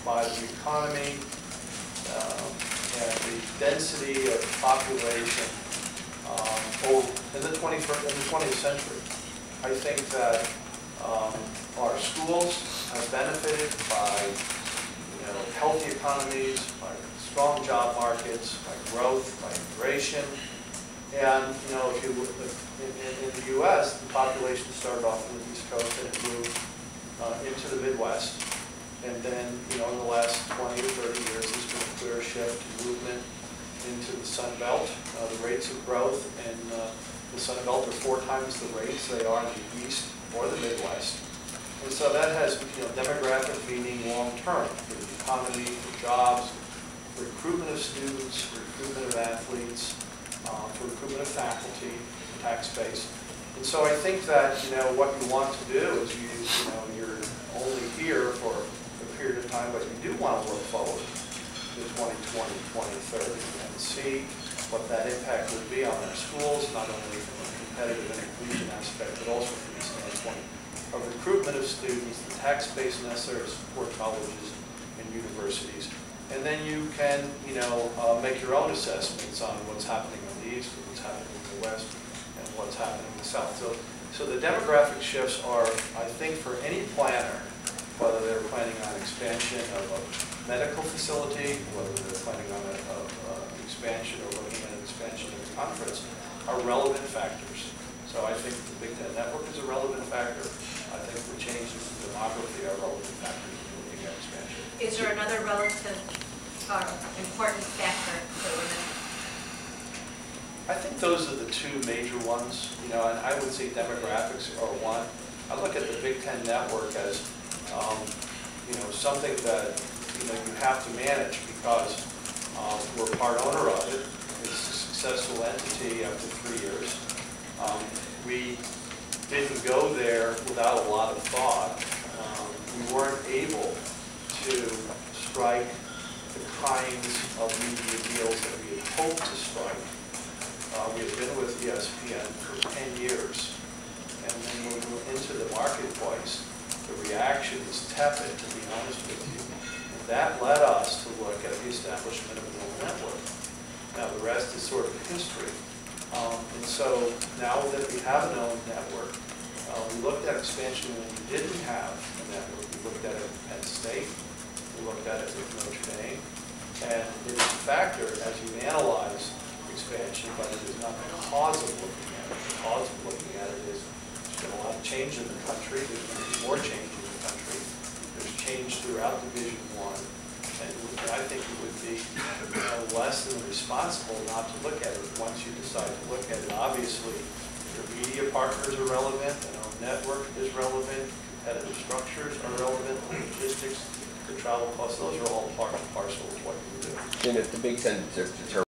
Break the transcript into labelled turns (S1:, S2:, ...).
S1: by the economy and the density of population in the 20th century. I think that our schools have benefited by healthy economies, by strong job markets, by growth, by immigration. And if you look in the U.S., the population started off on the East Coast and it moved into the Midwest. And then, in the last 20 or 30 years, there's been a clear shift in movement into the Sun Belt. The rates of growth in the Sun Belt are 4 times the rates they are in the East or the Midwest. And so that has demographic meaning long term for the economy, for jobs, for recruitment of students, for recruitment of athletes, for recruitment of faculty, tax base. And so I think that what you want to do is you're only here for a period of time, but you do want to look forward to 2020, 2030 and see what that impact would be on our schools, not only from a competitive and inclusion aspect, but also from the standpoint of recruitment of students, the tax base necessary to support colleges and universities. And then you can, make your own assessments on what's happening in the East, what's happening in the West, and what's happening in the South. So the demographic shifts are, I think, for any planner, whether they're planning on expansion of a medical facility, whether they're planning on an expansion or looking at an expansion of a conference, are relevant factors. So I think the Big Ten Network is a relevant factor. I think the changes in demography are relevant factors in looking at expansion.
S2: Is there another relative important factor for women?
S1: I think those are the 2 major ones, and I would say demographics are one. I look at the Big Ten Network as, something that, you have to manage because we're part owner of it. It's a successful entity after 3 years. We didn't go there without a lot of thought. We weren't able to strike the kinds of media deals that we had hoped to strike. We had been with ESPN for 10 years, and then when we went into the marketplace, the reaction was tepid, to be honest with you. And that led us to look at the establishment of an own network. Now the rest is sort of history. And so now that we have an own network, we looked at expansion when we didn't have a network. We looked at it with Penn State. We looked at it with Notre Dame. And it is a factor as you analyze expansion, but it is not the cause of looking at it. The cause of looking at it is there's been a lot of change in the country. There's going to be more change in the country. There's change throughout Division I. And I think it would be less than responsible not to look at it once you decide to look at it. Obviously, your media partners are relevant, an own network is relevant, competitive structures are relevant, logistics, the travel costs, those are all part and parcel of what you do.
S3: And if the Big Ten determines